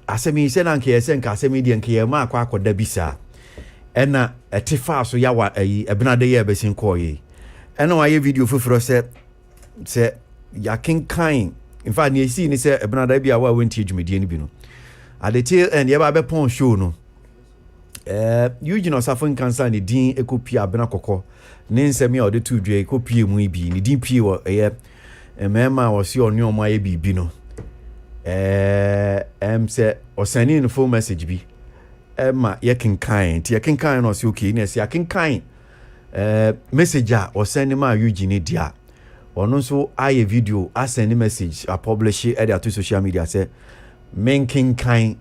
asemi se na nke yesen ka asemi de nke ma akwa akoda bisa ena etifa so ya wa ebnade ye besin koye ena wa ye video fufuro se ya kinkan in fact ne si ni se ebnade bia wa wenti dwumedie ni bi no adete and ye ba be pon show no Eugene Osafo Cancer ni din ekopia abena kokko ne nsemi a ode tu dwe ekopie mu bi ni din pie wo mema wo si onu omo aye bibi no say or sending a full message be ma yakin kind no si okay na si yakin kind message or send ma Eugene dia ono so aye video a send message a publish it at to social media say making kind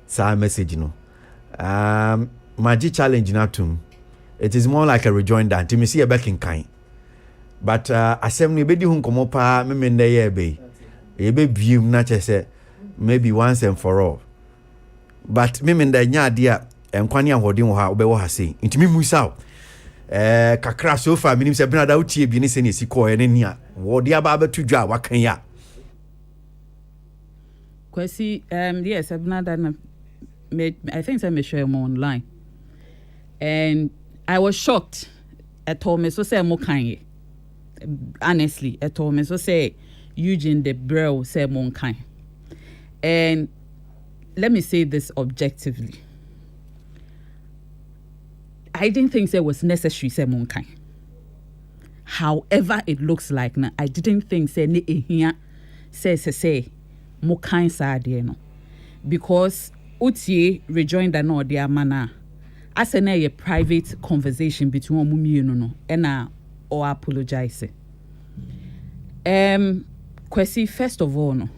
sa message no magic challenge na tum it is more like a rejoinder until me see a back in kind but assembly be di hun komo pa me nda ye be ebe bium na chese maybe once and for all but me nda nya de a enkwani ahodin wo ha obewo ha sei ntimi musa kakra so far minim se bena da utie bi ne se ne siko ne nia wo de aba betu dwa wakan ya Kwasi yes bena da I think I share more online and I was shocked at all me so say mo kan honestly at all me so say Eugene the bro say mo kan. And let me say this objectively. I didn't think it was necessary say mo kan. However it looks like now, I didn't think say ne ehia say mo kan sa de no. Because utie rejoinder no de amana as a private conversation between omumienu no ena or apologize. Kwesi, first of all, no,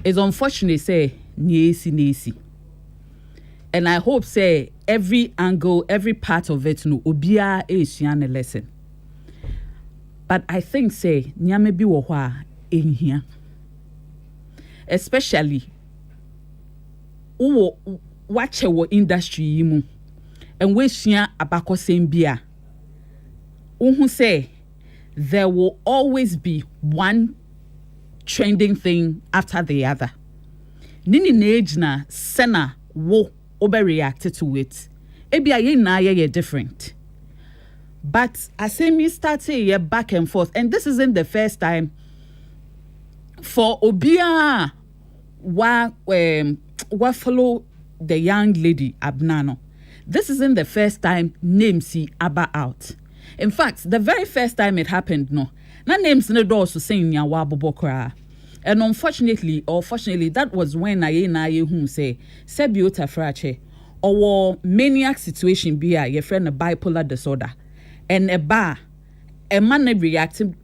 it's unfortunate say nesi. And I hope say every angle, every part of it no obia is a lesson. But I think say nyame bi wo hwa in here. Especially watch our industry yimu and we share abako same bia. Who say there will always be one trending thing after the other. Nini neji na sena wo overreacted to it. Ebi aye na ye different. But I say me start ye back and forth, and this isn't the first time for Obia wa follow the young lady Abnano. This isn't the first time names see Abba out. In fact, the very first time it happened, no, na names no door to saying ya wa bobokra. And unfortunately, or fortunately, that was when I who say Sebiota frache or maniac situation be your friend a bipolar disorder. And a man reacting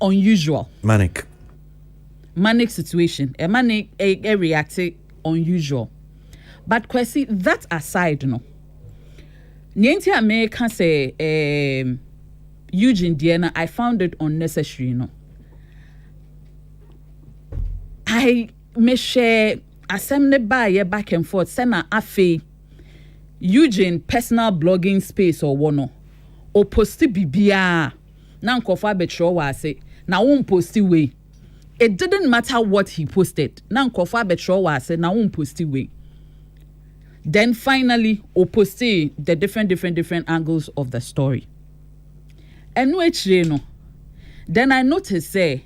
unusual. Manic situation. A manic a reacting unusual. But Kwesi, that aside, no. Niente America say Eugene Diana, I found it unnecessary, no. I may share assembly by back and forth, sena afe Eugene personal blogging space or one or posti bibia na nkofa betro wa say na won posti way. It didn't matter what he posted. Na nkofa betro wa say na won posti way. Then finally posti the different angles of the story. And which no. Then I noticed say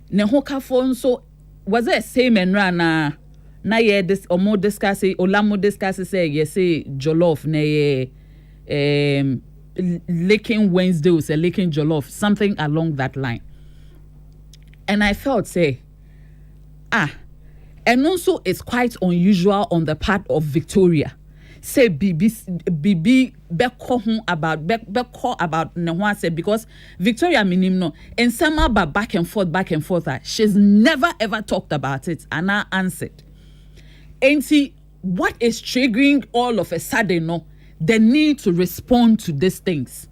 ne hoka phone so was it same and rana na ye this or more discuss or lamo discuss say yes say jollof na licking Wednesday or say licking jollof, something along that line. And I felt say and also it's quite unusual on the part of Victoria. Say Bibi beko about Nehwa said because Victoria minim no and some about back and forth she's never ever talked about it and I answered. And see what is triggering all of a sudden no the need to respond to these things.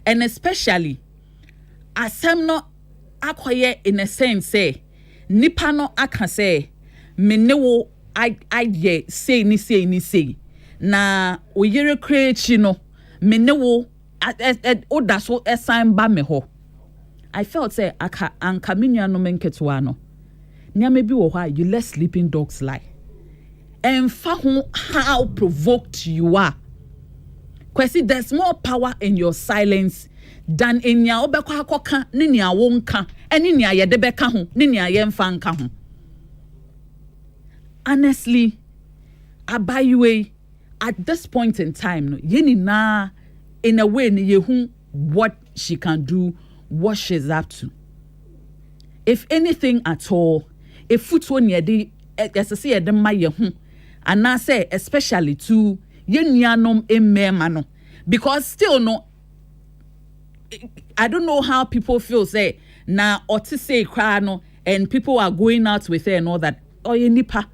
And especially asem no akoye in a sense say nipa no aka say me ne wo I say ni say na oyere krechi no me ne wo oda so esan ba me ho. I felt say aka anka menua no menketwa no maybe why you let sleeping dogs lie. And how provoked you are. Kwesi, there's more power in your silence than in your obekwa koka nini a wonka eni ni aye de beka ho nini aye mfa nka ho. Honestly, ABOAGYE at this point in time no yeni na in a way ni yehu what she can do, what she's up to. If anything at all, if foot one yedi esese yede ma yehu and I say especially to yenuanom emema, because still no, I don't know how people feel say na or to say cry no and people are going out with her and all that. Oye nipa.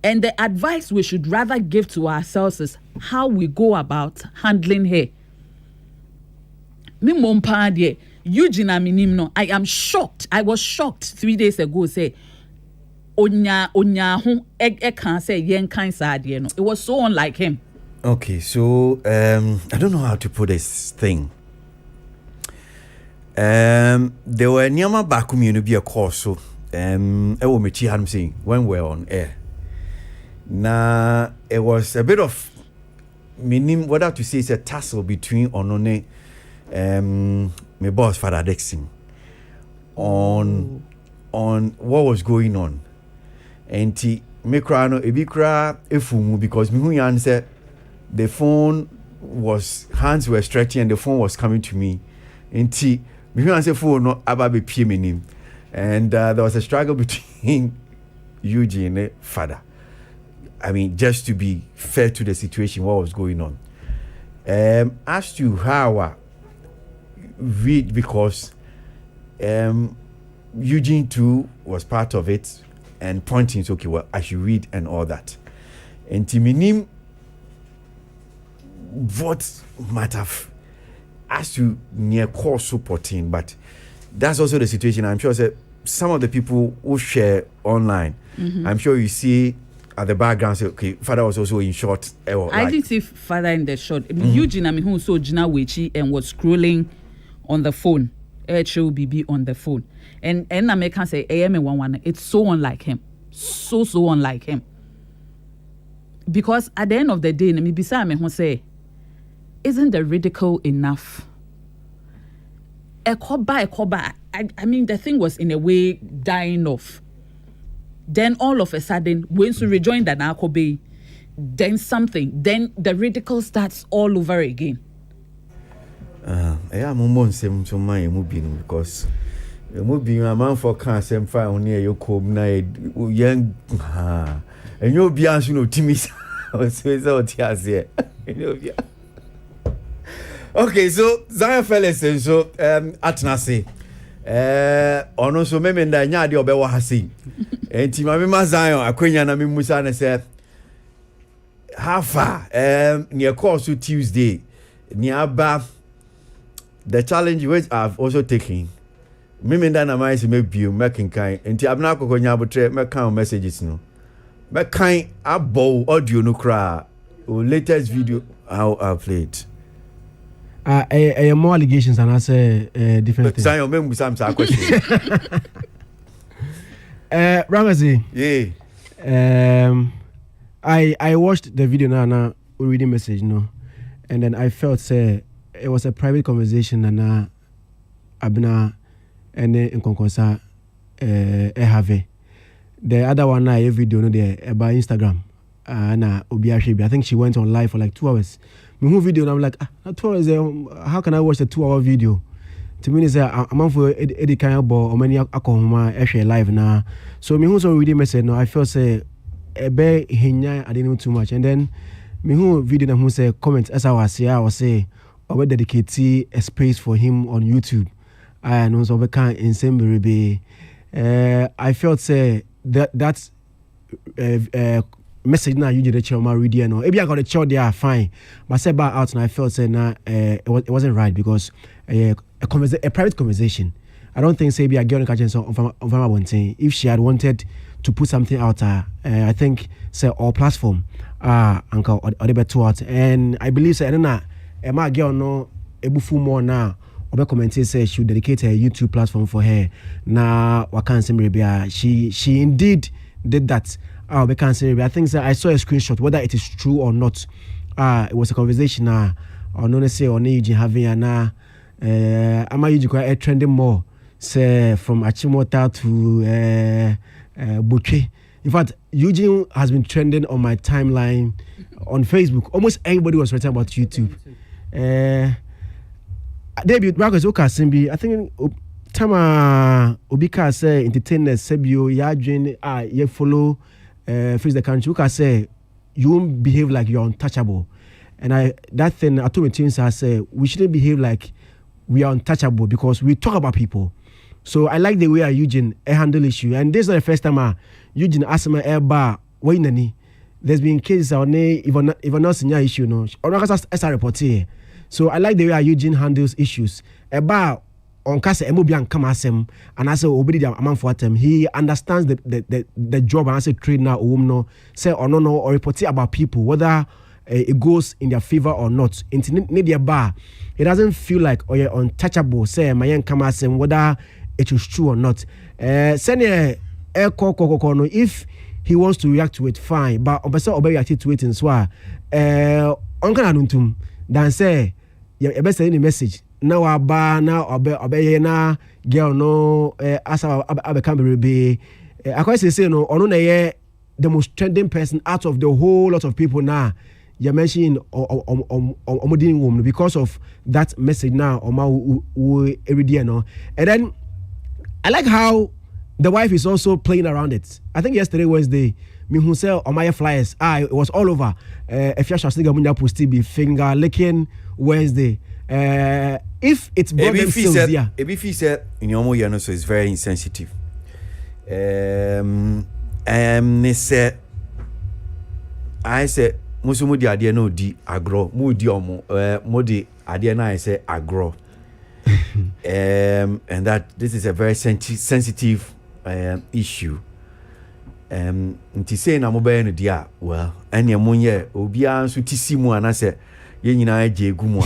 And the advice we should rather give to ourselves is how we go about handling her. Me mompa de Eugene aminim no, I am shocked. I was shocked 3 days ago say onya ho can say yen kind sad no. It was so unlike him. Okay, so I don't know how to put this thing. There were nyama bakum you be a course so ewo mechi I'm saying when we're on air. Now it was a bit of meaning whether to say it's a tussle between Onone my boss Father Dexing on what was going on. And me cry no ebi cry efumu because me hu yan said the phone was hands were stretching and the phone was coming to me. And me hu yan say phone no aba be pie me nim. And there was a struggle between Eugene and Father. I mean, just to be fair to the situation, what was going on. As to how I read, because Eugene too was part of it and pointing, okay, well, I should read and all that. And Timinim, what might have as to near course supporting, but that's also the situation. I'm sure some of the people who share online, I'm sure you see at the background say, okay, Father was also in short. I didn't see Father in the short. Eugene, I mean, who saw Gina Wechi and was scrolling on the phone. HOBB on the phone. And I can say, AM11, it's so unlike him. So unlike him. Because at the end of the day, maybe Simon say, isn't the ridicule enough? Ekoba. I mean, the thing was in a way dying off. Then all of a sudden, when you rejoin the Nakobe, then then the ridicule starts all over again. Yeah, because a man for cancer found near your cob night young and you'll be answering no Timmy. Okay, so ZIONFELIX so Atnasi ono so memenda nya de obewa hasi enti mame ma Zion akwenya na memusa na say how far near course Tuesday near aba the challenge which I've also taken memenda na mai se mebiu making kind enti abna akokonya abotre mekan messages no mekan abo audio no kra latest video how I played more allegations and I say different things. Zion, maybe some question. Ramazzi. Yeah. I watched the video now reading message and then I felt say it was a private conversation and abna and in konkosa have the other one I video there about Instagram na Obiashibi. I think she went on live for like 2 hours. Me video and I'm like 2 hours how can I watch a 2 hour video? To me is I'm for Eddie Kayabo or many akoma live now. So me who's already message no I feel say ebe hinya I didn't know too much and then me who video na who say comment as I was say I will dedicate a space for him on YouTube. And also we can in same I felt say that's message now you did the child read no maybe I got a child there fine but said back out and I felt say it wasn't right because a private conversation. I don't think say be a girl catching so on one thing if she had wanted to put something out I think say all platform uncle or the better out and I believe say na my girl no ebufu more now obe commented say she would dedicate her YouTube platform for her. Now wakan say she indeed did that. I think that I saw a screenshot, whether it is true or not. It was a conversation or no say on Eugene having Ama Eugene trending more, say from Achimota to BOAKYE. In fact, Eugene has been trending on my timeline on Facebook. Almost everybody was writing about YouTube. Debut Marcus Okasimbi, I think Tama Obika say entertainers Sebio Yadrin ye follow face the country. Oka say you won't behave like you're untouchable. And I told my teams, I say we shouldn't behave like we are untouchable because we talk about people. So I like the way Eugene handle issue. And this is not the first time Eugene asked me bar why there's been cases on even not senior issue no or as a report here. So I like the way Eugene handles issues. Eba on kase emobian come asem and I say obedi amount for them. He understands the job and I say trade now no say or no or report about people whether it goes in their favor or not. Into media bar, it doesn't feel like you're untouchable. Say my young come asem whether it is true or not. Send if he wants to react to it, fine. But obesa react to it in swa. Onkananuntum dan say you best send a message. Now now obey na girl no asa abekam be. I quite say no ono na ye the most trending person out of the whole lot of people now. You're mentioning omodin woman because of that message now every day no. And then I like how the wife is also playing around it. I think yesterday Wednesday, me who sell on my flyers. It was all over. If you shall post be finger licking Wednesday. If it's Ebi said in your mo so it's very insensitive. I said musumu di ade no di agro mu di omo mo di ade na I say agro. And that this is a very sensitive issue. Nti say na mo be no dia well anya mo ye obi an so tisimu anase ye nyina je gumu.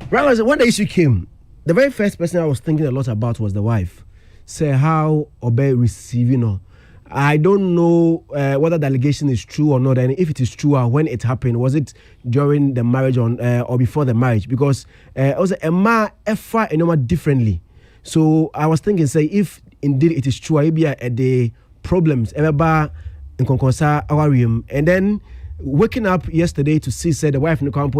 Right, when the issue came, the very first person I was thinking a lot about was the wife. Say how Obe receiving her. I don't know whether the allegation is true or not, and if it is true, when it happened, was it during the marriage or before the marriage? Because also Emma Efa and differently. So I was thinking, say, if indeed it is true, I be the problems ever in Konkonsa Awarium, and then waking up yesterday to see say the wife in the camp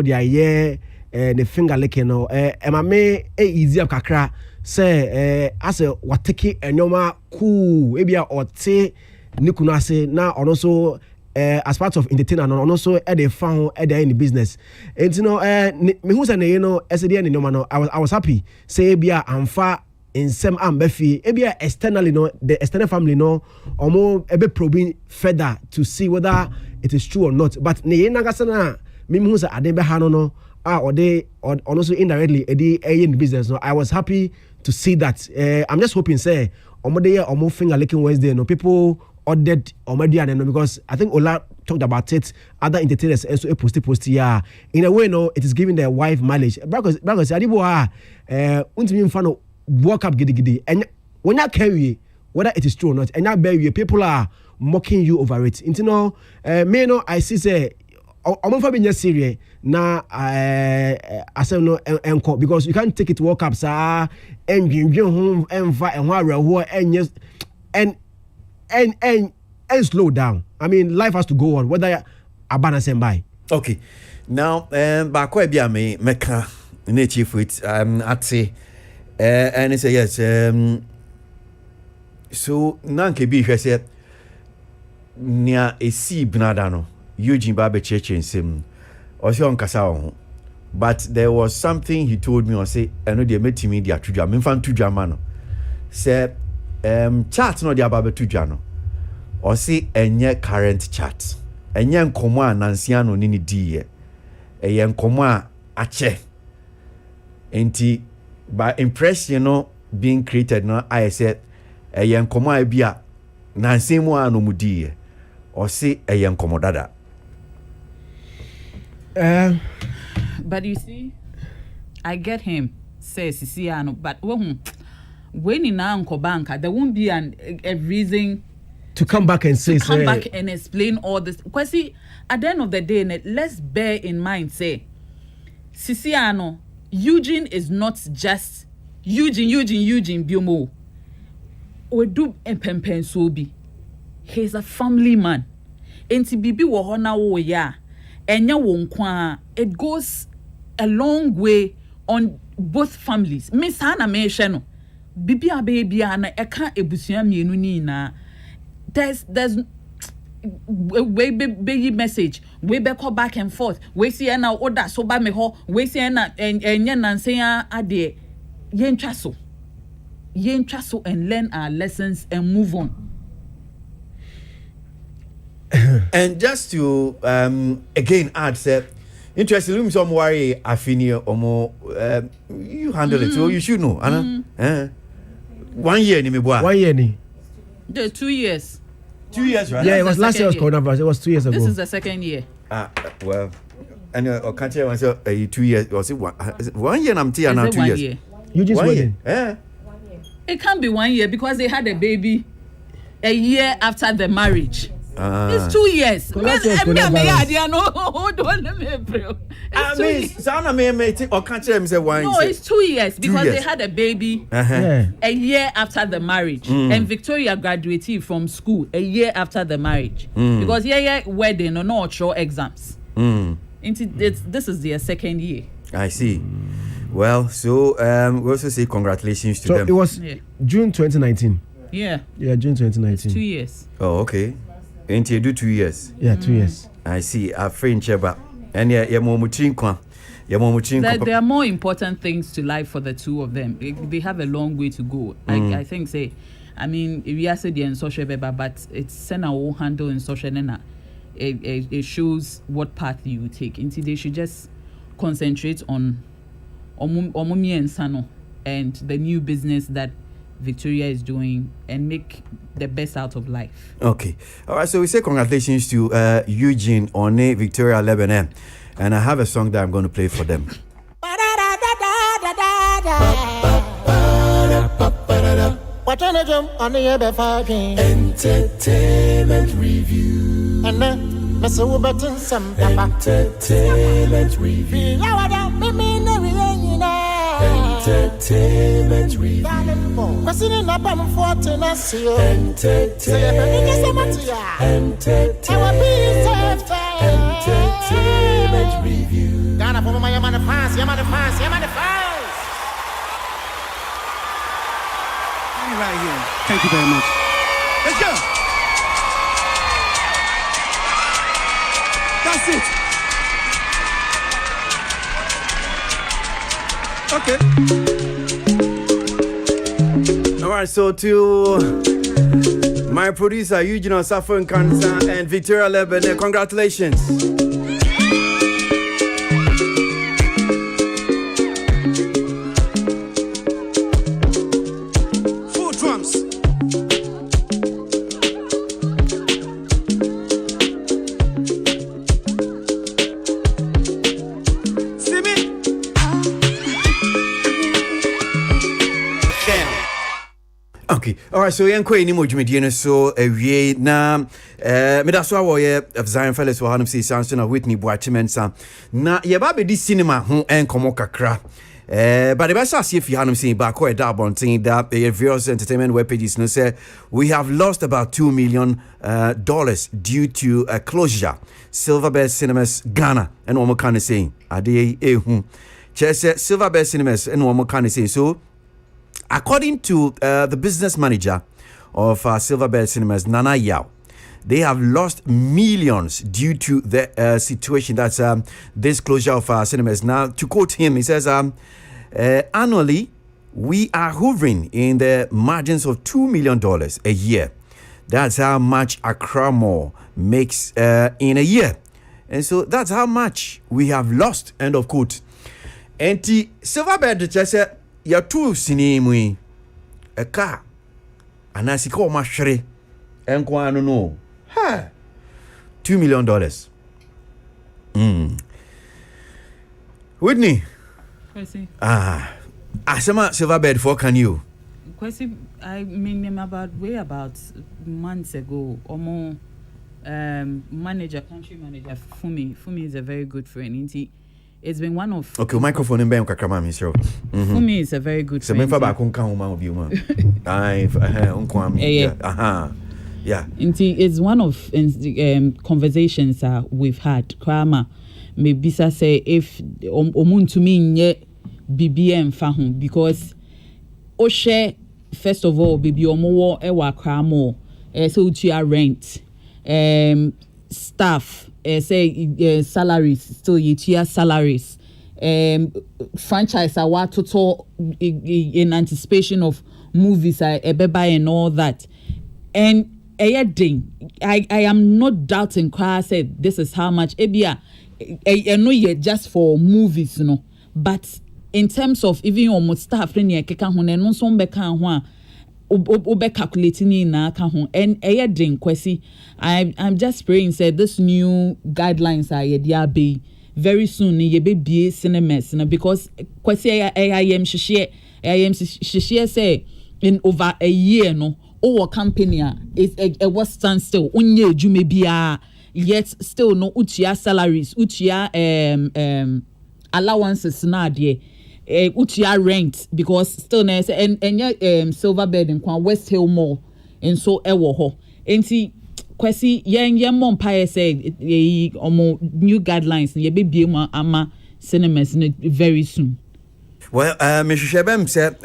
the finger licking no Emma me easy kakra. Say as a wateki enyoma cool ebia ote nikuna say now also as part of entertainer and also at the found at the in the business and you know me who say you know as the no I was happy say ebia amfa in some ambefi ebia externally no the external family no omo ebe probing further to see whether it is true or not but ne nagasa na me who say ade be ha no or they or also indirectly in the business no I was happy to see that. I'm just hoping say omo finger licking Wednesday no people ordered and because I think Ola talked about it, other entertainers also post yeah in a way no it is giving their wife mileage because adibo untimi mfano walk up gidi and when you carry whether it is true or not and now people are mocking you over it into no me no I see say omo fa be serious na I say no enko because you can't take it walk up sir and slow down. I mean life has to go on whether abana send by. Okay. Now ba ko bia me meka na chief with at say and say yes so nanke bi hwe say nia esi bnada no Eugene ba be cheche nsem o se on kasa ho but there was something he told me or say eno de metimi dia tudwa me fan tudwa ma no say chat no dia ba be tudwa no o say enye current chat enye nkomo anansia no ni die eye nkomo a ache enti by impression no being created no I said eye nkomo a bia nansia mu ano mu die o say eye nkomo dada. But you see, I get him. say Sisiano, but when in Uncle Banker, there won't be a reason to come back and say, come back and explain all this. Because see, at the end of the day, let's bear in mind, say, Sisiano, Eugene is not just Eugene Biomo. We do empempen sobi. He's a family man. Enti bibi wo ho na wo ya. Enya wo nkwa. It goes a long way on both families. Miss Hannah me no. Bibi ababy ana eka ebusua mienu ni na. There's we baby message. We be call back and forth. We see na order so ba me ho. We see na enya nanse ya ade. Yentwa so and learn our lessons and move on. And just to again add, say, interestingly, some worry Afini or more, you handle it, so you should know. 1 year, ni me boy. 1 year, ni. 2 years. 2 years, right? Yeah, it was last year was coronavirus. It was 2 years ago. This is the second year. Well, and I can't tell myself 2 years. Was it 1 year? I'm telling now 2 years. Year? Eugene's wedding. It can't be 1 year because they had a baby a year after the marriage. It's 2 years. No, it's 2 years because they had a baby a year after the marriage. And Victoria graduated from school a year after the marriage. Because wedding or no show exams. This is their second year. I see. Well, so we also say congratulations to them. So it was June 2019. Yeah, June 2019. It's 2 years. Oh, okay. Ain't you do 2 years? Yeah, 2 years. I see. A friend Cheba. And there are more important things to life for the two of them. They have a long way to go. I think if we are saying in social but it's send our handle in social it shows what path you take. Until they should just concentrate on Omumi and Sano and the new business that Victoria is doing and make the best out of life. Okay. All right. So we say congratulations to Eugene, One, Victoria, Lebanon. And I have a song that I'm going to play for them. Entertainment review. Entertainment review. Entertainment review. Entertainment review. Ghana for my fans. Right here. Thank you very much. Let's go. That's it. Okay. All right. So to my producer, Eugene Suffering Cancer and Victoria Lebanon, congratulations. Okay. All right. So yen kwe ni mo dwumedie no so awie na me da so awoye of ZIONFELIX for Hanum say Samson of WHITNEY BOAKYE MENSAH na ye ba be di cinema ho enkomo kakra but the best as if you Hanum say back or da bontin that various entertainment web pages no say we have lost about $2 million due to a closure. Silverbird Cinemas Ghana and one more kind of saying ade ehu chese Silverbird Cinemas and one more kind of saying. So according to the business manager of Silverbird Cinemas, Nana Yao, they have lost millions due to the situation that's this closure of cinemas. Now, to quote him, he says, annually, we are hovering in the margins of $2 million a year. That's how much Accra Mall makes in a year. And so that's how much we have lost, end of quote. And the Silverbird just said, ya tu sinimui a car and as he called my shere and no ha $2 million. Whitney, Asema Silverbird for can you? Kwasi, I mean him about months ago or more. Country manager Fumi is a very good friend. It's been one of okay microphone in Ben Kakama me sure. Fumi is a very good friend. So me fa ba kon kan homa of you man. Yeah. It's one of conversations we've had. Krama maybe say if omuntu mi nye BBM fa ho because o share first of all baby omo e wa kramo so utia rent staff say salaries still utia salaries franchise awa total in anticipation of movies ebeba and all that and I am not doubting Kwa said this is how much ebia I know yet just for movies but in terms of even your staff ne keka ho no so mbeka ho a obe calculating na ka ho and din Kwasi I'm just praying said this new guidelines are dia be very soon ye be bie cinemas because Kwasi am shishie say in over a year our company is a was standstill unye adwuma bia yet still no utia salaries utia allowances na de utia rent because still na and Silverbird in West Hill Mall and so ewo ho enti Kwasi yen mom pie say new guidelines ye be bie ama cinemas very soon. Well, Mr. Shebem said,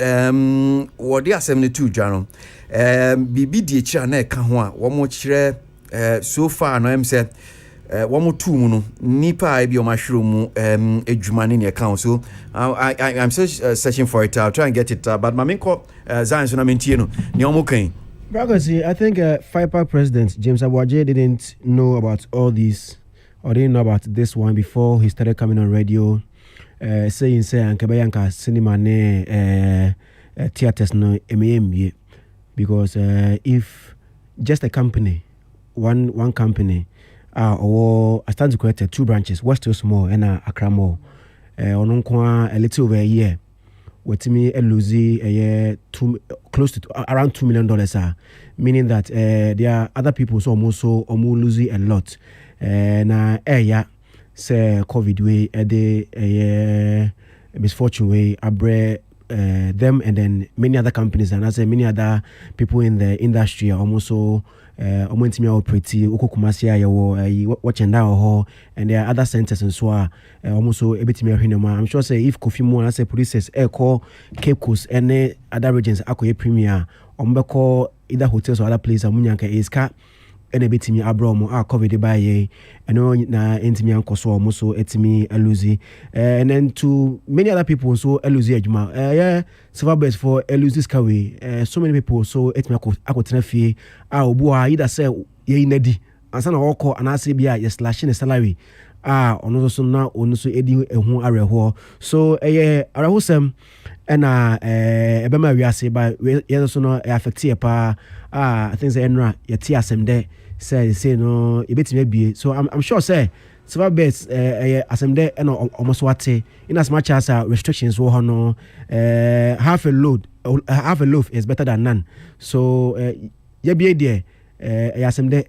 what they are 72 Jano. Bibi di cha na ka ho a wo mo kire so far no em said wo mo tu mu no nipa e bi o ma hwero mu edwuma ne account so I'm still searching for it. I'll try and get it but my main call Zion so na mentie no ne o mo kan. Because I think FIPA president James ABOAGYE didn't know about all this or didn't know about this one before he started coming on radio. Saying say ankabayanka cinema ne theaters no emeye because if just a company one company or I stand to correct 2 branches West Hill Small and Accra Mall ononkwa a little over a year with me lose a year close to around $2 million meaning that there are other people so almost losing a lot na yeah say COVID way the misfortune way abre them and then many other companies and I say many other people in the industry are also omentimi operate okokumasi ayo watching down and there are other centers and so almost so ebetimi ahwenema I'm sure say if Kofi Mo and I say producers call Cape Coast and other regions akoye premier ombeko either hotels or other places amunyanka iska ene betimi abromo COVID by ye eno na entimi ankoso omoso etimi eluzi and then to many other people so eluzi adwuma yeah Silverbird for eluzi skawe so many people so etimi akotena fie obuwa either say ye inedi ansa na woko anase bia ye slashing salary ono so na ono so edi ehu areho so arehosem ena ebema wiase ba ye so no affect ye pa I think say enra ye ti asem de say no e betime bie so I'm sure say Silverbird asem de ena almost what in as much as restrictions wo no half a loaf is better than none so ye bie there asem de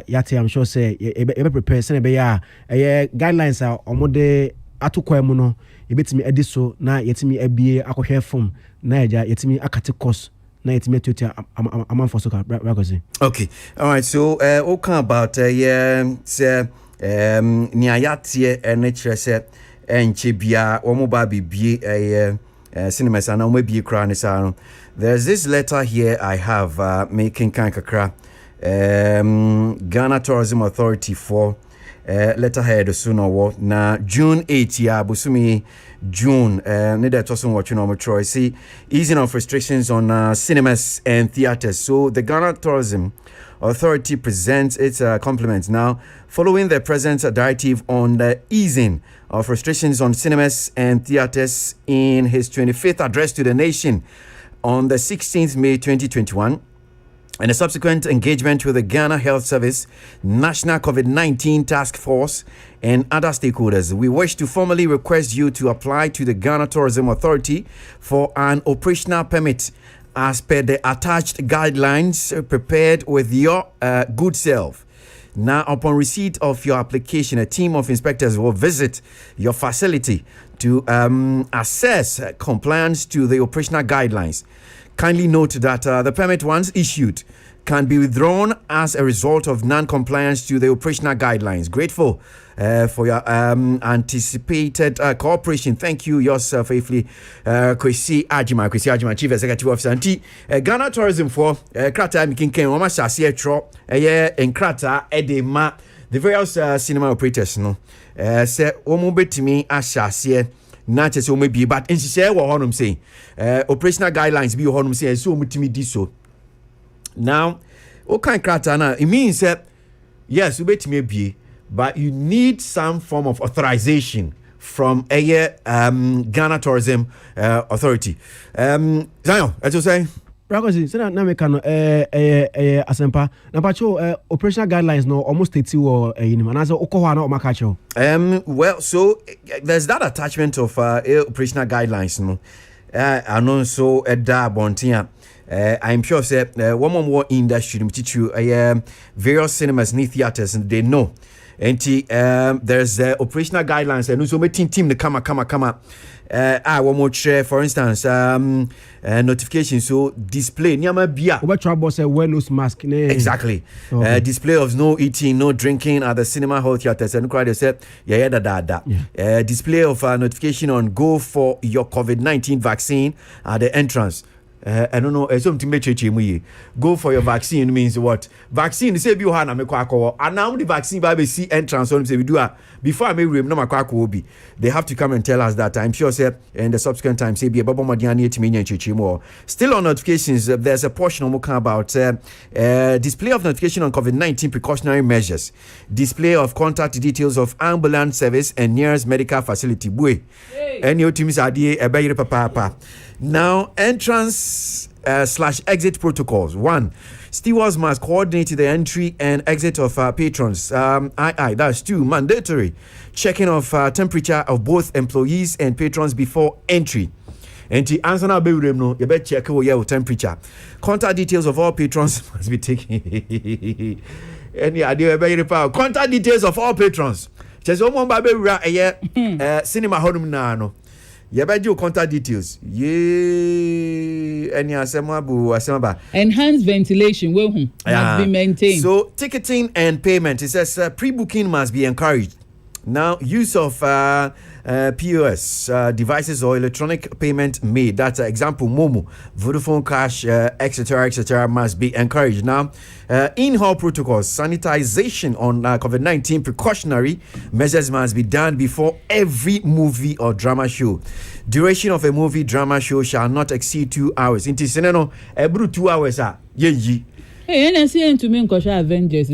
yate I'm sure say e prepare say be ya guidelines are omode atokwa mu no e betime edi so na yetimi abie akohwe form na eja yetimi akate course na yetimi tutu amam for soka Bragozi. Okay, all right, so okay about say ni ayate ene kire say enche bia omo ba bibie cinema sana omo bie kra ne sa no. There's this letter here I have making kan kakra Ghana Tourism Authority for letterhead so no na June 8 ya busumi June need that also watching on Troy see easing of restrictions on cinemas and theaters. So the Ghana Tourism Authority presents its compliments now following the President's directive on the easing of restrictions on cinemas and theaters in his 25th address to the nation on the 16th May 2021. and a subsequent engagement with the Ghana Health Service, National COVID-19 Task Force, and other stakeholders, we wish to formally request you to apply to the Ghana Tourism Authority for an operational permit as per the attached guidelines prepared with your good self. Now, upon receipt of your application, a team of inspectors will visit your facility to assess compliance to the operational guidelines. Kindly note that the permit, once issued, can be withdrawn as a result of non-compliance to the operational guidelines. Grateful for your anticipated cooperation. Thank you, yours faithfully, KWASI Ajima, Chief Executive Officer. Anti Ghana Tourism for Krata Mikinken, Oma Shasi Etro, and Krata Edema, the various cinema operators. No, say Omo betimi Ashasi. Not as maybe, but in share what honum say operational guidelines be honum say so mutimi di so. Now, what kind of criteria? It means that yes, you bet me be, but you need some form of authorization from a Ghana Tourism Authority. Zion, as you say. Ragosi, so na me can asempa na pacho operational guidelines no almost 30 or and as okowa na omakacho. Well, so there's that attachment of operational guidelines no. And also da bontia. I'm sure say one more industry teach you various cinemas and theaters and they know. And there's operational guidelines and also team the come. One more share, for instance, notification so display nyama bia. Over trouble say wear nose mask. Exactly. Okay. Display of no eating, no drinking at the cinema hall theaters and crowd say yeah. Display of notification on go for your COVID-19 vaccine at the entrance. I don't know. Something me go for your vaccine means what? Vaccine say you have na me and now the vaccine by see entrance on say we do before I may room no will be. They have to come and tell us that. I'm sure say in the subsequent time say be a babo madiani more. Still on notifications, there's a portion about display of notification on COVID-19 precautionary measures, display of contact details of ambulance service and nearest medical facility. Boy, and your teams are the papa. Now, entrance / exit protocols. 1. Stewards must coordinate the entry and exit of patrons. That's 2. Mandatory checking of temperature of both employees and patrons before entry. And the answer now be no, you better check your temperature. Contact details of all patrons must be taken. Any idea about contact details of all patrons? Just one baby cinema honum no. You better do contact details. Enhanced ventilation must be maintained. So ticketing and payment, it says pre-booking must be encouraged. Now, use of POS devices or electronic payment made. That's example Momo, Vodafone Cash, etc., must be encouraged. Now, in-hall protocols, sanitization on COVID-19 precautionary measures must be done before every movie or drama show. Duration of a movie drama show shall not exceed 2 hours. Inti seneno ebru 2 hours ye. To me, Avengers.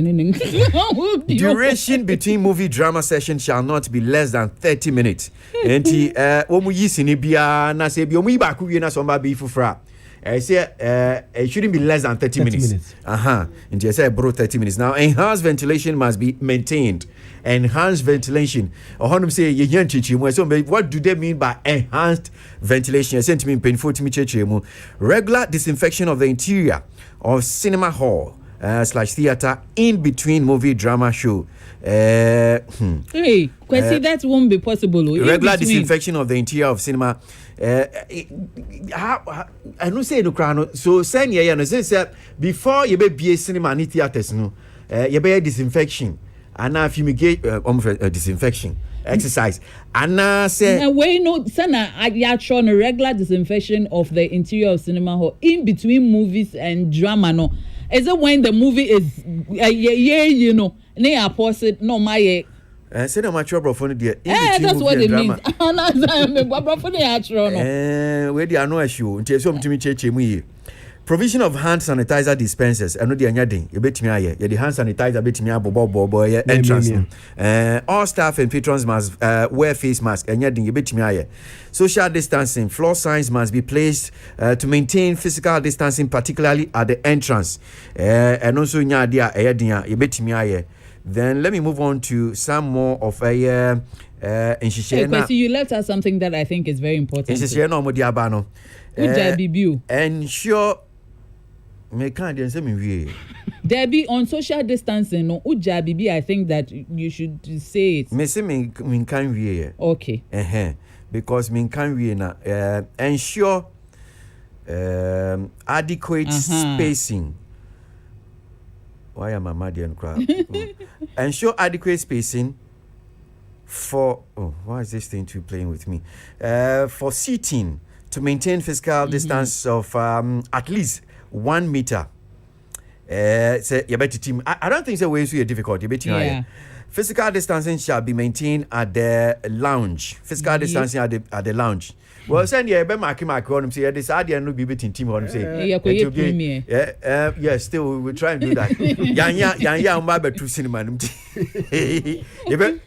Duration between movie drama sessions shall not be less than 30 minutes. Enti omu yisini bia na se bi omu iba ku wie na so mba be fufra. I say it shouldn't be less than 30 minutes. Enti I say bro 30 minutes. Now enhanced ventilation must be maintained. Enhanced ventilation. Ohonum say ye yan chichi mu. So what do they mean by enhanced ventilation? I sent me painful to me chichi mu. Regular disinfection of the interior of cinema hall / theater in between movie drama show. Hey, KWASI, that won't be possible. Regular disinfection of the interior of cinema. I don't say no crown. So send ya no say before you be cinema ni theaters no. You be disinfection and now fumigate disinfection exercise and say no sana I shown a regular disinfection of the interior of cinema hall in between movies and drama no. Is it when the movie is you know they are posted no my say no mature bro phone there that's what it means. Where they are no issue until some to me cheche mu. Provision of hand sanitizer dispensers. I know the anything. You bet me aye. The hand sanitizer bet me bobo entrance. All staff and patrons must wear face mask. Anything you bet me aye. Social distancing. Floor signs must be placed to maintain physical distancing, particularly at the entrance. And also nyadia ayedin you bet me aye. Then let me move on to some more of a Hey, Kwasi, you left out something that I think is very important. Ensure me can't say me Debbie on social distancing no ujabibi. I think that you should say it. Me say me can we okay. Because me can we na ensure adequate spacing. Why am I mad and crap? Ensure adequate spacing for why is this thing too playing with me? For seating to maintain physical distance of at least 1 meter. Say you better team. I don't think so. Way so difficult. You better physical distancing shall be maintained at the lounge. Physical distancing at the lounge. Well, send you be mark on say this idea no be betting team on say. Still we will try and do that. Yanya mba to cinema.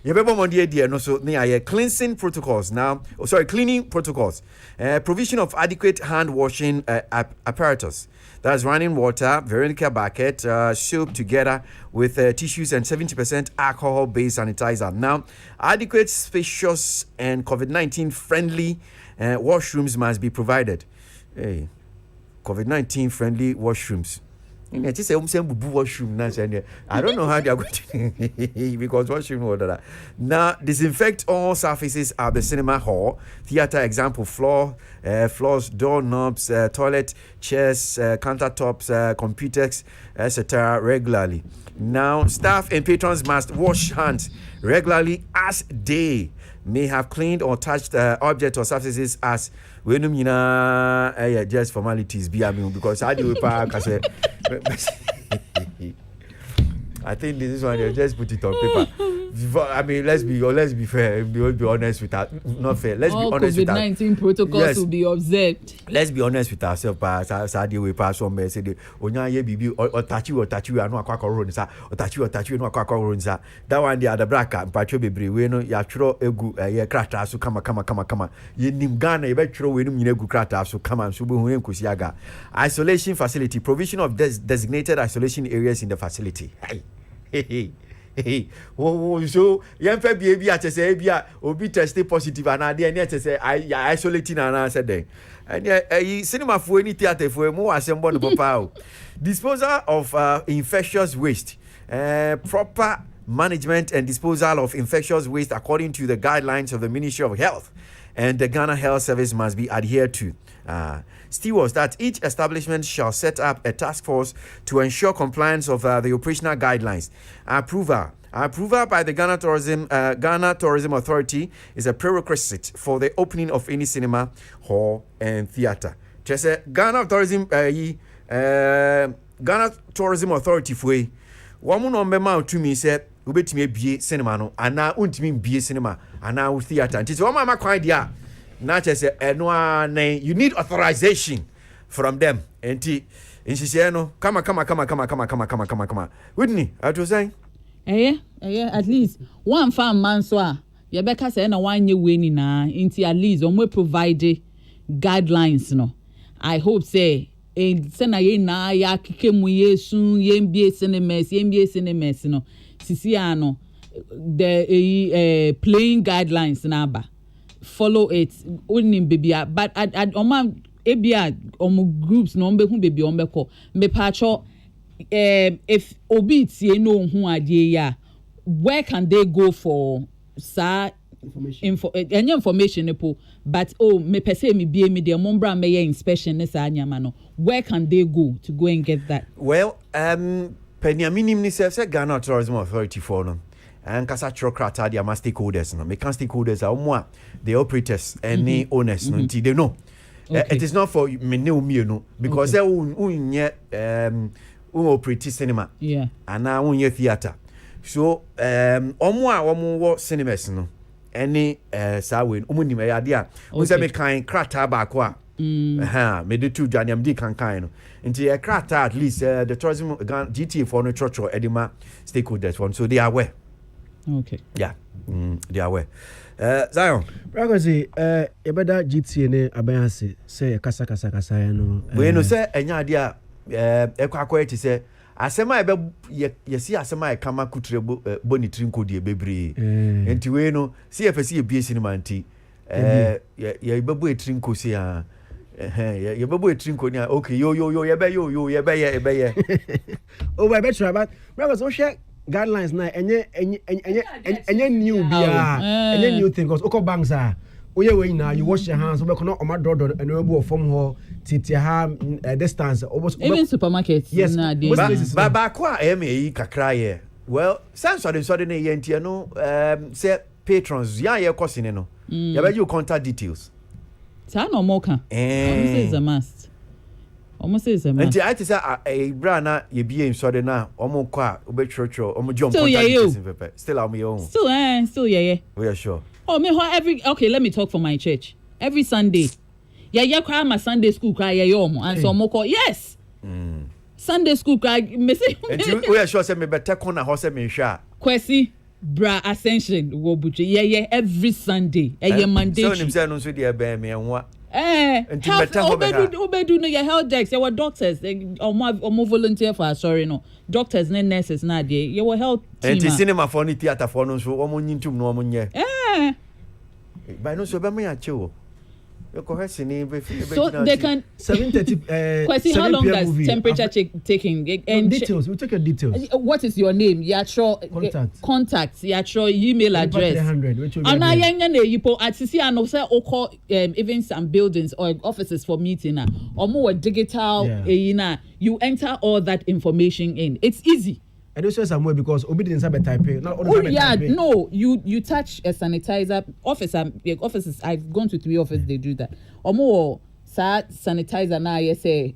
You be more dear no so near cleansing protocols now. Cleaning protocols. Provision of adequate hand washing apparatus. That's running water, Veronica bucket, soap together with tissues and 70% alcohol-based sanitizer. Now, adequate, spacious, and COVID-19 friendly washrooms must be provided. Hey, COVID-19 friendly washrooms. I don't know how they are going to because washroom order. Now, disinfect all surfaces at the cinema hall, theater, example, floors, doorknobs, toilet, chairs, countertops, computers, etc. regularly. Now, staff and patrons must wash hands regularly as they may have cleaned or touched objects or surfaces as we just formalities because I do I think this is one they just put it on paper. I mean, let's be fair. Be honest with that. Not fair. Let's all be honest with that. COVID-19 protocols will be observed. Let's be honest with ourselves. Sadi we pass on me say the onya ye bibi or touch you anu akwa run sa or touch you anu akwa run sa. That one the other braka mpacho bebre we no ya twro egu ye krata so kama ye nim Ghana ye be twro we no nyina egu krata so kama so be hu enkosi aga. Isolation facility, provision of designated isolation areas in the facility. Hey. So yemfa bi a chese bia obi tested positive and ade any chese I isolating and answer then. And cinema for any theater for more assemble the papa. Disposal of infectious waste. Proper management and disposal of infectious waste according to the guidelines of the Ministry of Health and the Ghana Health Service must be adhered to. Stewards that each establishment shall set up a task force to ensure compliance of the operational guidelines. Approval by the Ghana Tourism Authority is a prerequisite for the opening of any cinema, hall, and theater. Just Ghana Tourism Authority for one no member to me said, "Ubetime be cinema no, and now untime be cinema, and now theater." And it's one mama quite yeah. Not just you need authorization from them. And she said, "No, come on. Whitney, I was saying, at least one farm man so you better say na 1 year winning na into at least we provide guidelines no. I hope say na ye na ya kekemu yesu yembie cinemas no sisi ano the playing guidelines na ba follow it only baby but at oma ebia groups no mbe hu baby ombe ko me pacho if obi tie no hu ade ya where can they go for information but me pese me be me the mombra me inspection ne sa anyama no where can they go to go and get that? Well, Penyaminim ni say Ghana Tourism Authority for no and Kasachro Krata dia stakeholders no me can stakeholders are the operators and the owners no they know. It is not for me no because they operate cinema and now unye theater. So omo cinemas no any sawe omunim ya dia we say me kan krata ba ko a Me the two Janiam D Kankaino. Into a craft at least the tourism GTA for no church or edema stakeholders one. So they are aware. Okay. Yeah. They are aware. Zion. Bragosi, yebeda GTA ne abayase say kasa no. We no say enya idea ekwa say asema ebe yesi asema kama kutre boni trinko die bebre. Enti we no see efesi ebie man nti ye bebu etrinko si a ye bebu etrinko ni okay yo ye be ye Oh we better about Bragosi share guidelines na enye new bia enye new thing cause oko banks are oye we na you wash your hands we cannot o ma dodo and we go from ho titi ha distance even supermarkets yes na dey ba kwa eme kakra ye well sense so dey ye ntia no say patrons ya ye kwasine no ya be you contact details sa no more can almost is a must and I say a brana ye be in sorry na omo kwa obe church omo jump still am your own still yeah we are sure me okay let me talk for my church every Sunday yeah kwa my Sunday school cry yeah omo and so omo call yes Sunday school cry me say and we are sure say me better corner ho say me hwa KWASI bra ascension wo buche yeah every Sunday Monday so nim say no so dey be me enwa obedu no your health decks your doctors or volunteer for sorry no doctors and nurses na there your health team and cinema for ni theater for no so omo nyintum no omo nye by no so be me achewo so they can 7:30 KWASI how long does temperature taking and details we take your details what is your name your contacts your email address and I na yipo atisi and say oko even some buildings or offices for meeting na or more digital you enter all that information in it's easy. I don't say somewhere because obedience have a type not no you touch a sanitizer offices I've gone to 3 offices they do that or more sanitizer na I say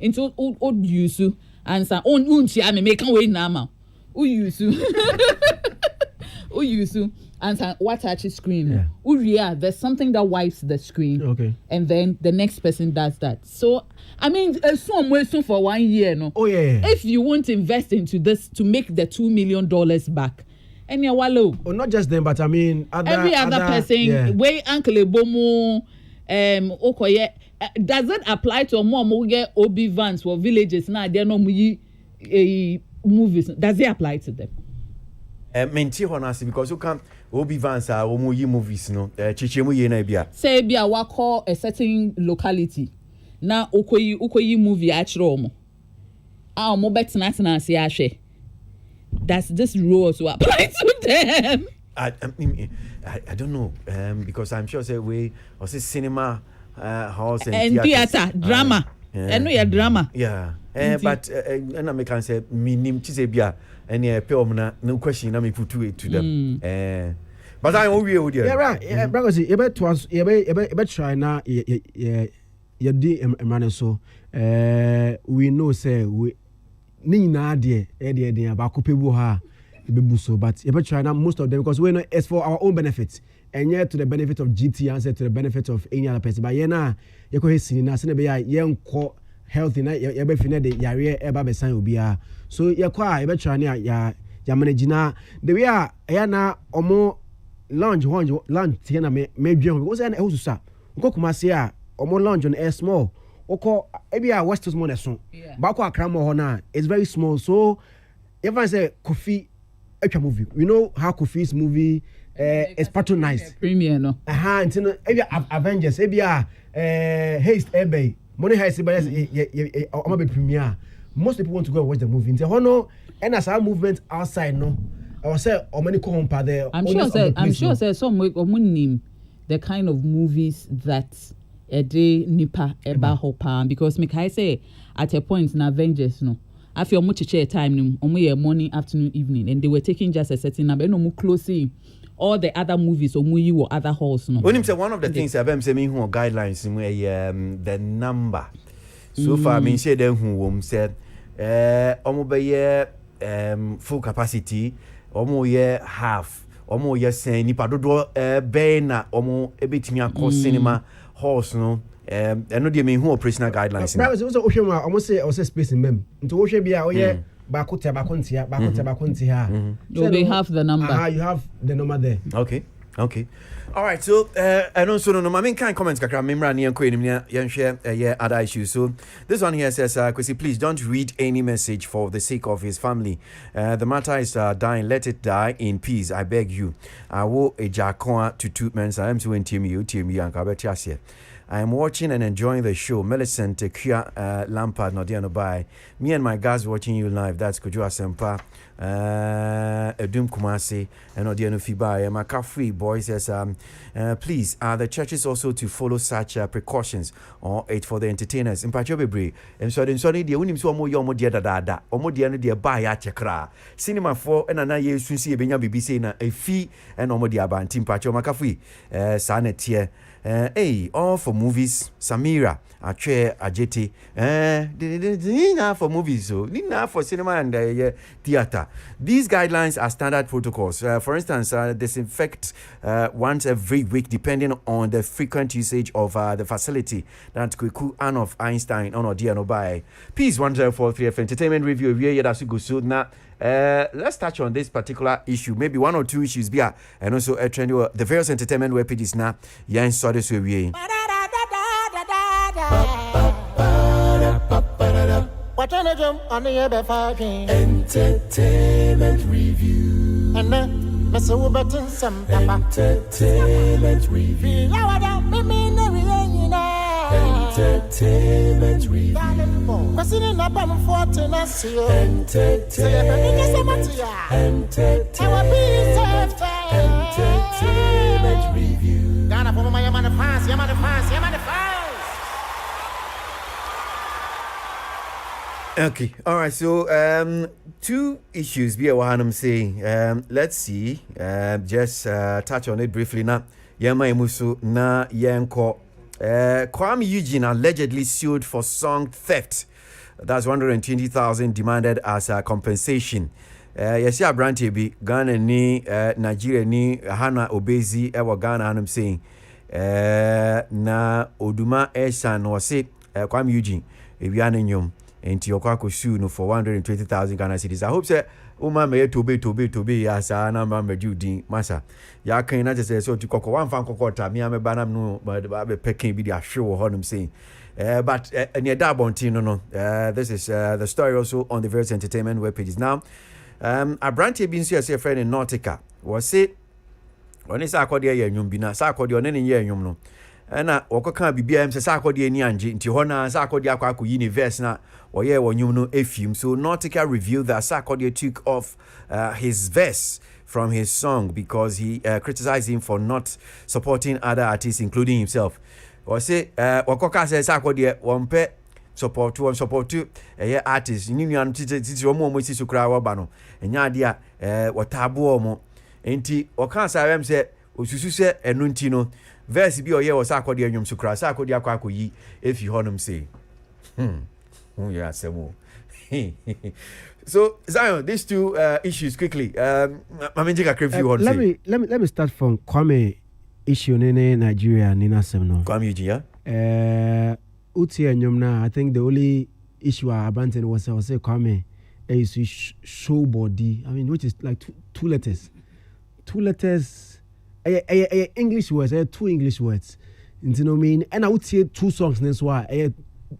into old use and say on me make way na ma who use and what touch screen there's something that wipes the screen okay and then the next person does that so I mean some way so for 1 year no if you want to invest into this to make the $2 million back and you wallow not just them but I mean every other person way uncle ebomo okoye does it apply to more get OB vans for villages now there no movies does it apply to them menti honestly because you can OB vans are omo movies no chichemu ye na bia say bia wa call a certain locality na ukoyi movie achiro omo omo betna na se ahwe does this rule also apply to them I don't know because I'm sure say we or say cinema halls and theater drama no your drama but and I can say minim chise bia and ye pe omna no question na me put it to them but I owe you there right Bragosi you bet try na you di emrane so we know say we ni na de ba kopebu ha bebu so but you bet try na most of them because we know it's for our own benefit and yet to the benefit of GT and say to the benefit of any other person but ye na ye ko hesini na se ne be ya ye nko healthy na ye be fine de yare e ba be san obi a so ye kwa ye be try na ya manage na the way ya na omo lunch tie na me dwen because na e hususa nko kuma se a omo lunch on air small oko ebia west small na so ba kwa akra mo ho na it's very small so if I say Kofi Echa movie you know how Kofi's movie is patronized premiere no until ebia Avengers ebia haste ebe money haste by omo be premiere most people want to go and watch the movie until hono and as our movement outside no I say how many come pa there I'm sure say some name the kind of movies that a day nipa eba hopa because me kai say at a point na Avengers no I feel much chair time no omo morning afternoon evening and they were taking just a certain number no more closely all the other movies or movie or other halls no when him say one of the things I've say me who guidelines the number so far me say them who said omo be full capacity omo half omo yesen nipa dodo be na omo ebetimi akọ cinema halls no eno de me hu operational guidelines right so ohwe ma omo say space mem nti ohwe bia oye baako ntia so they have the number you have the number there. Okay. All right. So, I don't know. I mean, kind comments. Kakra, memra ni enko enim share other issues. So, this one here says, Kwesi, please don't read any message for the sake of his family. The matter is dying. Let it die in peace. I beg you. I will a jacoa to two men. I am to TMU and Kabetiasia. I am watching and enjoying the show. Millicent Kia Lampard, Nodiano by me and my guys watching you live. That's Kujua Sempa, Edum Kumasi, and Nodiano Fibai. My Kafri boy says, please, are the churches also to follow such precautions or it for the entertainers? In Pachobebre, and so the unim so more yomo dear da, or more dear dear buy at chakra. Cinema for and another year soon see a Benya BBC na a fee and no more dear ban Tim Pacho Makafri, Sanet here. All for movies, Samira, Ache, Ajeti, Nina for movies, so Nina for cinema and theater. These guidelines are standard protocols. For instance, disinfect once every week, depending on the frequent usage of the facility. That Kwiku Anne of Einstein on Odiano by Peace 1043 F Entertainment Review. That's good. So now. Let's touch on this particular issue, maybe one or two issues here, and also trend the various entertainment web pages now. Yeah, and so this way. Entertainment Review. And then, Mr. Uberton, some Entertainment Review. Entertainment Review. Entertainment Review. Ghana for my man fans. Okay, all right. So, two issues. Be what I'm saying. Let's see. Just touch on it briefly now. Yama Emusu na Yanko. Kwame Eugene allegedly sued for song theft. That's 120,000 demanded as a compensation. Yes, yeah, Branty be Ghana ni Nigeria ni Hana Obezi ewa Ghana and I'm saying na Oduma Eshan was it Kwame Eugene Eviane Nyom and Tiokako sue no for 120,000 Ghana cedis. I hope say Uma me to be as a number Medudi Massa. Ya can not say so to Coco one fan cocota, me am a banam no, but I pecking be the show what I'm saying. But near Dabonti, no. This is the story also on the various entertainment web pages. Now, a Branty been see a friend in Nautica. Was it when it's a cordia yumbina, Sarkodia on any year yumno. And Oko can't be BM Sarkodia Nianji, Tihona, Sarkodia Kwaku universe na, or yeah, when you know a film. So Nautica revealed that Sarkodia took off his verse from his song because he criticized him for not supporting other artists, including himself. Or say, Wakoka says, Sarkodia, one pet support to a artist. You need to your mom, which is to cry wabano. And yadia, what tabu mo. Enti, Wakan Sarem said, Usususe and Nuntino. Verse be or ye was Sarkodia Yum Sukra, Sarkodia Kwaku ye, if you heard him say. Oh, yeah, Semo. So, Zion, these two issues quickly. Let me start from Kwame issue in Nigeria, Nina Semno. Kwame Eugene, Uti and Yumna, I think the only issue I abandoned was I say Kwame is show body. I mean, which is like two letters. English words, two English words. You know what I mean? And I would say two songs in this one.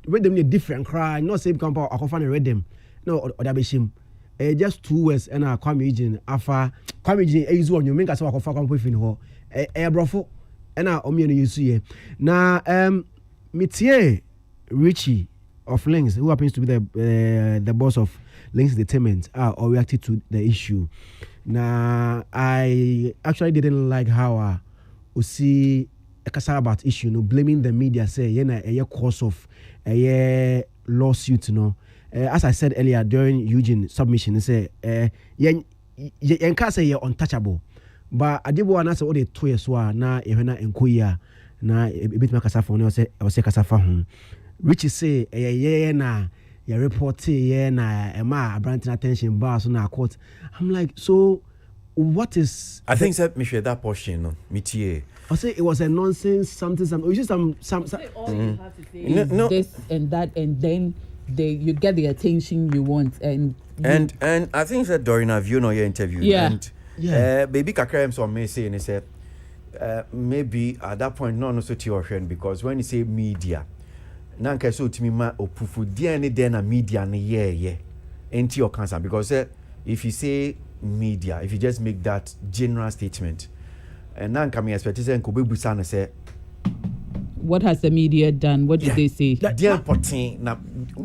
Read them in a different cry, not same compound. I can read them. No, or that be shame. Just two words and I Kwame Eugene. Afa Kwame Eugene is one you make us walk for company in her. Brofo and I omni you see. Now Mitier Richie of Links, who happens to be the boss of Links Entertainment, or reacted to the issue. Now I actually didn't like how we see a kasa about issue, blaming the media, say a cause of a lawsuit, as I said earlier during Eugene submission, say you can't say you're untouchable. But I did want to say all the 2 years na ehena enkoya na ebit makasa for no say I was say kasa fa ho. Richie say na your report na ema brand attention bar so na court. I'm like, so what is? I think that me share that portion. No, me tie. I say it was a nonsense something. You see some. All you have to say is this and that, and then you get the attention you want, and I think that during a view your interview, baby kakra so may say and he said maybe at that point no so to your friend, because when you say media, nanka so to me ma opufu dia ne den na media ne ye into your cancer, because if you say media, if you just make that general statement, and nanka me expect say nko bebusa na say what has the media done? What did they say? Dia important na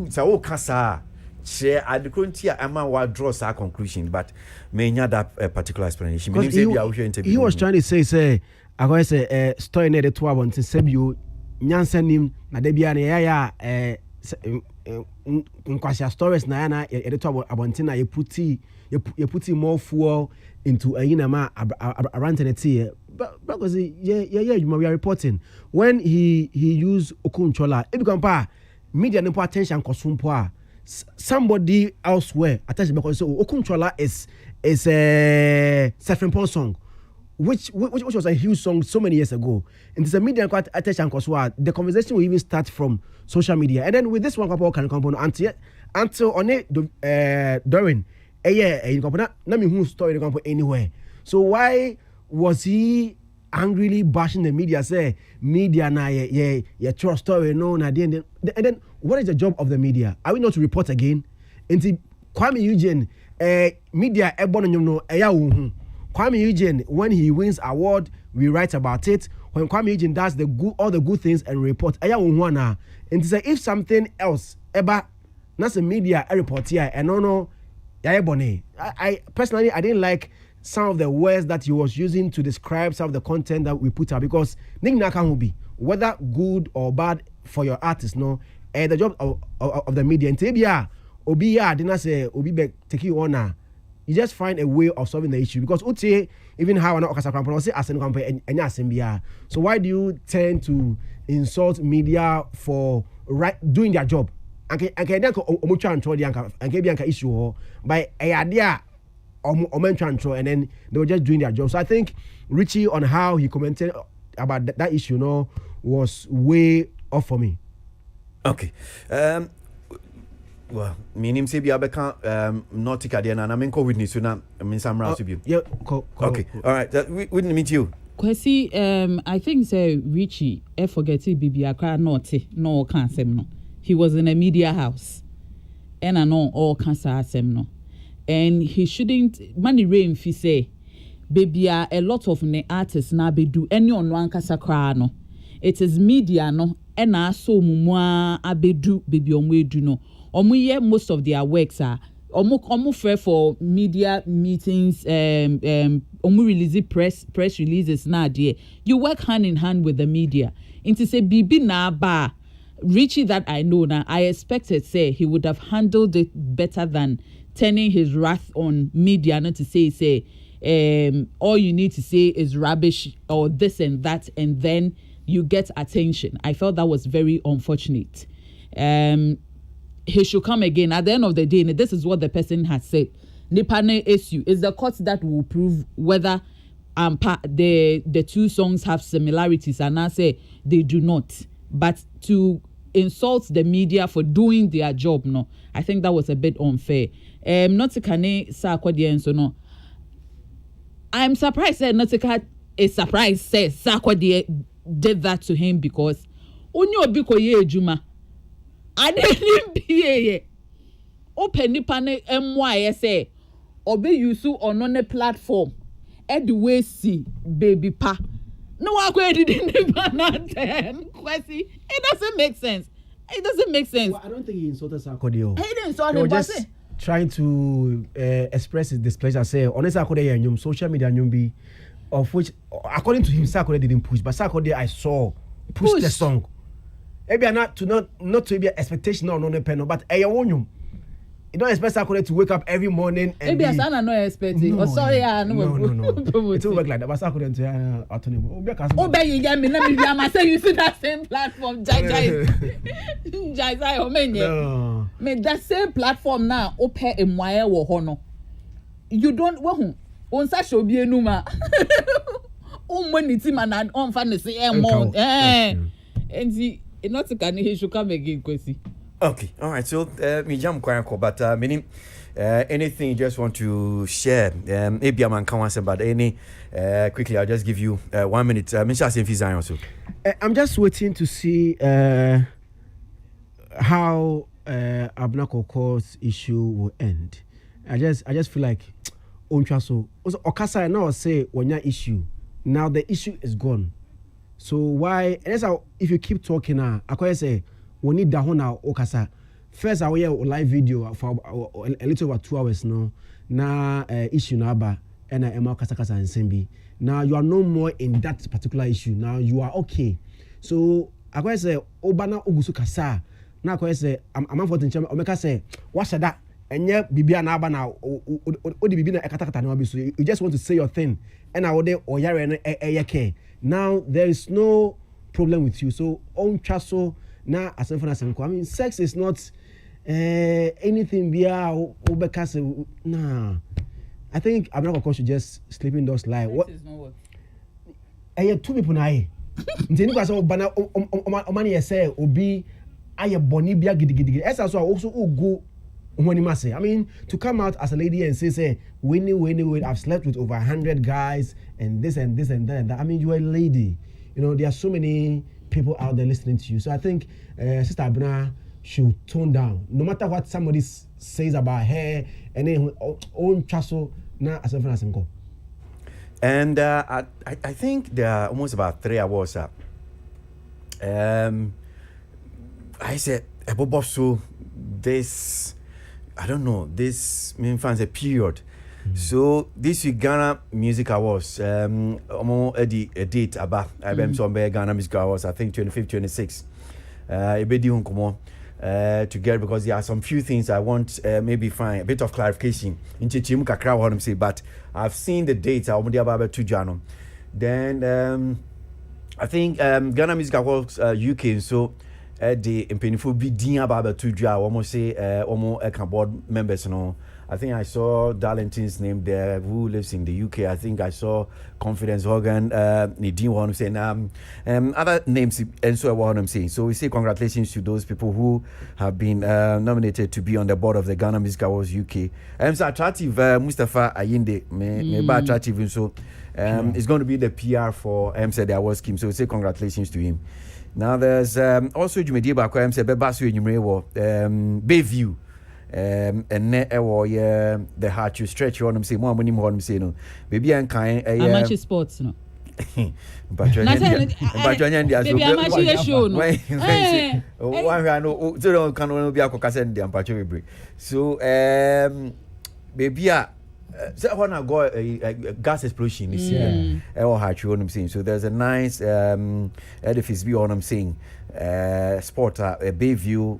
say o kasa share at the current ama wa draw sa conclusion, but may not that particular explanation. He was trying to say I go say story na the two want to say you nyansa nim na de bia na ya nkwasha stories na na e de to abontin na you put more fuel into a yinama around the because we are reporting when he used okunchola it become media no attention kosumpo somebody elsewhere attention, because okunchola is a self-important song which was a huge song so many years ago, and it's a media attention koswa. The conversation will even start from social media, and then with this one couple can component until on it during na me who story anywhere. So why was he angrily bashing the media? Say media na trust story no na and then what is the job of the media? Are we not to report again? Into Kwame Eugene media no Kwame Eugene, when he wins award, we write about it. When Kwame Eugene does all the good things and report, and to say if something else that's a media report here and no I personally I didn't like some of the words that he was using to describe some of the content that we put out, because will be whether good or bad for your artist, the job of the media. And didn't say take you on you just find a way of solving the issue, because even how so why do you tend to insult media for doing their job? And issue by a idea and then they were just doing their job. So I think Richie on how he commented about that issue was way off for me. Okay. Well, meaning say biya beka not take again and I mean witness so na some round to be. Yeah, okay. All right. We didn't meet you. Kwasi, I think say Richie forget bibi akra no can no. He was in a media house. And I know all cancer asem no. And he shouldn't money rain fi say baby a lot of ne artists na be do any on one kasa kra no. It is media no and na so mumwa abedu baby omwe do no. Omuye most of their works are omu fair for media meetings omu release press releases na there. You work hand in hand with the media. Into say bibi na ba Richie that I know now, I expected say he would have handled it better than turning his wrath on media, not to say all you need to say is rubbish or this and that, and then you get attention. I felt that was very unfortunate. He should come again. At the end of the day, this is what the person has said. Nipane issue is the court that will prove whether the two songs have similarities, and I say they do not. But to insult the media for doing their job, no, I think that was a bit unfair. Not to kane sa kwadie so no. I'm surprised that Notika is surprised says Sakwadie did that to him, because only obi ko ye ejuma. I didn't be open nipane MY say obi yusu on a platform at the way see baby pa. No, I didn't Kwasi. It doesn't make sense. It doesn't make sense. Well, I don't think he insulted Sarkodie. He didn't insult him. He was just trying to express his displeasure. Say, honestly, Sarkodie social media be of which, according to him, Sarkodie didn't push, but Sarkodie I saw push the song. Maybe not to be an expectation or no pen, but I want you don't expect Sarkodie to wake up every morning and maybe as I not expecting. No, sorry, no. It will work like that. But Sarkodie to autonomy. Let me I say you see that same platform, Jai. No. Me that same platform now. Open a wire or hono. You don't on sa show bi enuma money man and on fan say and not can he should come again kwesi. Okay, all right, so me jam kwanko, but meaning anything you just want to share, maybe I'm unconscious about any quickly. I'll just give you 1 minute. MENSAH say Zion also. I'm just waiting to see how Abna Kokor's issue will end. I just feel like Onchaso also Okasa now say when your issue now the issue is gone. So why? And that's how if you keep talking now, I say we need that one now Okasa. First I will hear a live video for a little over 2 hours now. Now issue naba and Emma Kasa and Sembi. Now you are no more in that particular issue. Now you are okay. So I say Obana Ugusu Kasa. Now I say I'm for the chairman. Omeka say what's that? And yeah, Bibia Naba now. Odi Bibina Ekata no so you just want to say your thing. And I would or yare and now there is no problem with you. So on chaso now as I mean sex is not anything bia Obeka say nah. I think I'm not going to just sleep in those lies. What is not what? Two people now. Nteni kwa so bana omani say obi aye boni bia gidigidi. Esa so also go say. I mean, to come out as a lady and say, Winnie, I've slept with over 100 guys and this and this and that and that. I mean, you're a lady. You know, there are so many people out there listening to you. So I think Sister Abna should tone down. No matter what somebody says about her and then own chasso na as a And I think there are almost about 3 hours up. I said, so this, I don't know, this means a period. So this week Ghana Music Awards, a date about Ghana Music Awards, I think 25th, 26th. Together because there are some few things I want maybe find a bit of clarification into Chim Kakra what I'm saying, but I've seen the dates then I think Ghana Music Awards UK so the impenifu be din about to draw almost say almost board members no. I think I saw Darlington's name there who lives in the UK. I think I saw Confidence Hogan, Nadine what I'm saying, other names and so what I'm saying. So we say congratulations to those people who have been nominated to be on the board of the Ghana Music Awards UK. So attractive Mustafa Ayinde me attractive and so it's going to be the PR for the awards scheme. So we say congratulations to him. Now there's also Jumedi Bakwa said Bebasu Bayview. And the heart you stretch on them say more money more say no baby and kind much sports no but baby I'm show no one I know so can only be a cocasend the ampacho so baby so when I go a gas explosion is here or heart you I'm saying so there's a nice edifice be on I'm saying sport a Bayview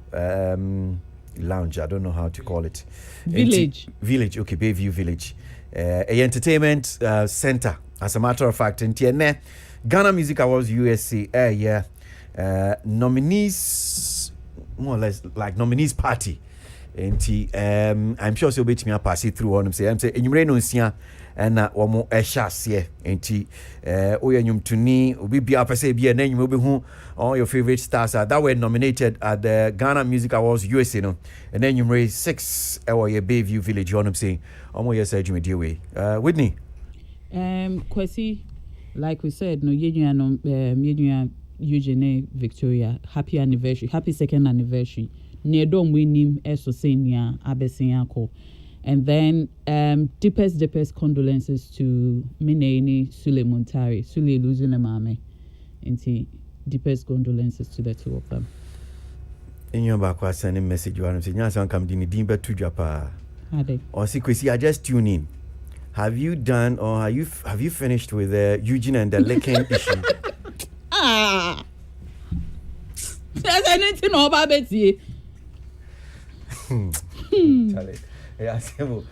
lounge, I don't know how to call it. Village, okay, Bayview Village. A entertainment center, as a matter of fact. And Ghana Music Awards USA, nominees, more or less like nominees party. And I'm sure so bit me pass it through on I'm saying no and one more shas here and oyanyum tuni obi bia pese bia na nyum obi hu all your favorite stars that were nominated at the Ghana Music Awards USA no and then you raise 6 or your Bayview Village on I'm saying omo yes adwumedi way Whitney Kwasi like we said no yenua no yenua Eugene Victoria happy anniversary happy 2nd anniversary Nedom winim eso senia abesiako. And then deepest condolences to Mineni Sule Muntari, Sule losing a mame. And deepest condolences to the two of them. In your back was sending message you want to say, "Yes, I'm coming in Dimba to Japan." Or secrecy, I just tune in. Have you done or have you finished with the Eugene and the Licking issue? There's anything about Betty. Yeah, so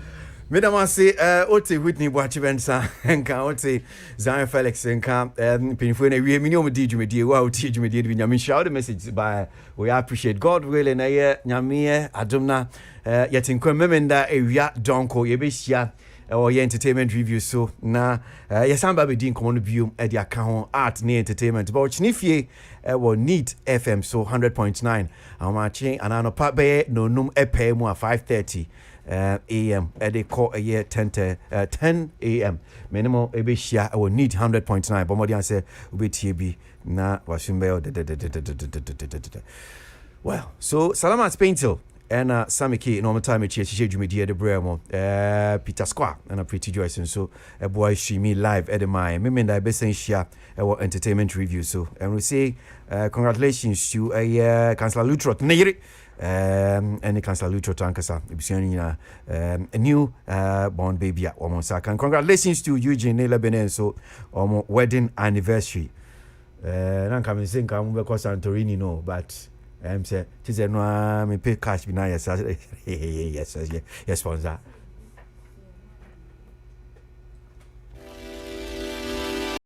Madam say Ote Whitney Boachibensa and Ote ZIONFELIX and Camp Pinfune we minimum did you media wow teach me did we shout the message by we appreciate God willing a year Nyamie Adumna yet in Kwemenda area Donko Yebeshia or your entertainment review so na yes I'm baby din komo no biom e dia ka ho art ne entertainment but chinifie or need FM so 100.9 amachi anano pa be no num epe mu a 5:30 AM they call a year 10 AM minimum ebe share or need 100.9 but modi say obi tb na washimbe well so salamat paintil and Samiki normal time she jumidi the bremo Peter Square and a pretty joyce and so a boy she me live at my memen that best share our entertainment review so and we say congratulations to a Councillor Lutrot Neyri and Councillor Lutrot Ankasa a new born baby at Omosaka and congratulations to Eugene Nela Benen so wedding anniversary I'm coming saying come because Santorini no but say, she said, no, me pay cash, yes, sponsor.